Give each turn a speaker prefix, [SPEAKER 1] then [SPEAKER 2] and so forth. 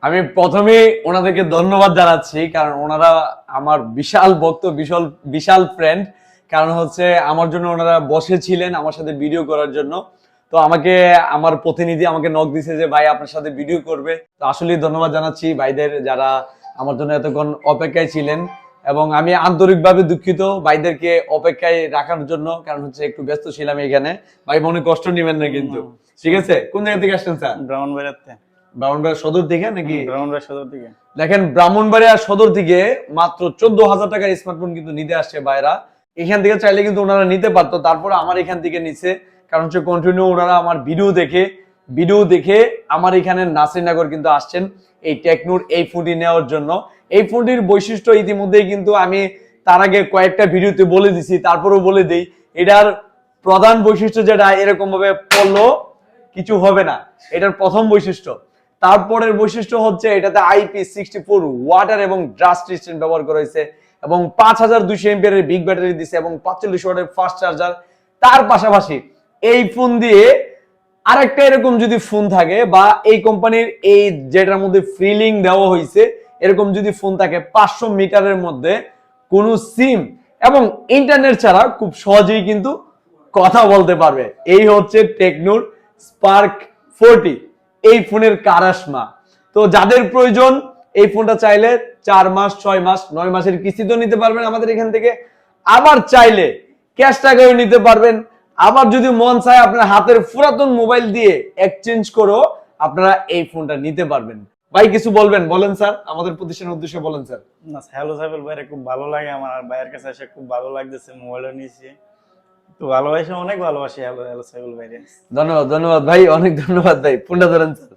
[SPEAKER 1] আমি প্রথমে ওনাদেরকে ধন্যবাদ জানাচ্ছি, কারণ ওনারা আমার বিশাল ভক্ত, বিশাল বিশাল ফ্রেন্ড। কারণ হচ্ছে আমার জন্য ওনারা বসেছিলেন আমার সাথে ভিডিও করার জন্য। তো আমাকে আমার প্রতিনিধি আমাকে নক দিছে যে ভাই আপনার সাথে ভিডিও করবে। তো আসলে ধন্যবাদ জানাচ্ছি ভাইদের, যারা আমার জন্য এতক্ষণ অপেক্ষায় ছিলেন। এবং আমি আন্তরিকভাবে দুঃখিত ভাইদেরকে অপেক্ষায় রাখার জন্য, কারণ হচ্ছে একটু ব্যস্ত ছিলাম এখানে। ভাই মনে কষ্ট নেবেন না কিন্তু, ঠিক আছে? কোন জায়গা থেকে আসছেন স্যার?
[SPEAKER 2] ব্রাহ্মণবাড়িয়াতে।
[SPEAKER 1] ব্রাহ্মণবাড়িয়া সদর থেকে নাকি?
[SPEAKER 2] ব্রাহ্মণবাড়িয়া সদর দিকে।
[SPEAKER 1] দেখেন, ব্রাহ্মণবাড়িয়া সদর থেকে মাত্র 14,000 টাকার স্মার্টফোন কিন্তু নিতে আসছে ভাইরা। এখান থেকে চাইলে কিন্তু ওনারা নিতে পারতো, তারপরে আমার এখান থেকে নিচ্ছে। কারণ হচ্ছে কন্টিনিউ ওনারা আমার ভিডিও দেখে আমার এখানে নাসিরনগর কিন্তু আসছেন এই টেকনোর এই ফোনটি নেওয়ার জন্য। এই ফোনটির বৈশিষ্ট্য ইতিমধ্যেই কিন্তু আমি তার আগে কয়েকটা ভিডিওতে বলে দিছি, তারপরেও বলে দিই। এটার প্রধান বৈশিষ্ট্য যেটা, এরকম ভাবে পড়লো কিছু হবে না, এটার প্রথম বৈশিষ্ট্য। তারপরের বৈশিষ্ট্য হচ্ছে এটাতে IP64 ওয়াটার এবং ডাস্ট রেজিস্ট্যান্ট ব্যবহার করা হয়েছে, এবং 5200 এমপিআর বিগ ব্যাটারি দিছে, এবং 45 ওয়াটের ফাস্ট চার্জার। তার পাশাপাশি এই ফোন দিয়ে আরেকটা এরকম যদি ফোন থাকে, বা এই কোম্পানির এই যেটার মধ্যে ফ্রি লিংক দেওয়া হয়েছে, এরকম যদি ফোন থাকে 500 মিটারের মধ্যে কোনো সিম এবং ইন্টারনেট ছাড়া খুব সহজেই কিন্তু কথা বলতে পারবে। এই হচ্ছে টেকনোর স্পার্ক 40 এই ফোনের কারাশমা। তো যাদের প্রয়োজন এই ফোনটা চাইলে 4 মাস 6 মাস 9 মাসের কিস্তিতেও নিতে পারবেন আমাদের এখান থেকে, আবার চাইলে ক্যাশ টাকাও নিতে পারবেন। আবার যদি মন চায় আপনার হাতের পুরাতন মোবাইল দিয়ে এক্সচেঞ্জ করো আপনারা এই ফোনটা নিতে পারবেন। ভাই কিছু বলবেন? বলেন স্যার, আমাদের প্রতিষ্ঠানের উদ্দেশ্যে বলেন স্যার।
[SPEAKER 2] না, হ্যালো সাইফুল ভাইয়ের খুব ভালো লাগে, আমার ভাইয়ের কাছে এসে খুব ভালো লাগতেছে। মোবাইলও নিয়েছি তো ভালোবাসি, অনেক ভালোবাসি হ্যালো সাইফুল ভাইয়ের।
[SPEAKER 1] ধন্যবাদ ভাই, অনেক ধন্যবাদ ভাই। ফোনটা ধরেন স্যার।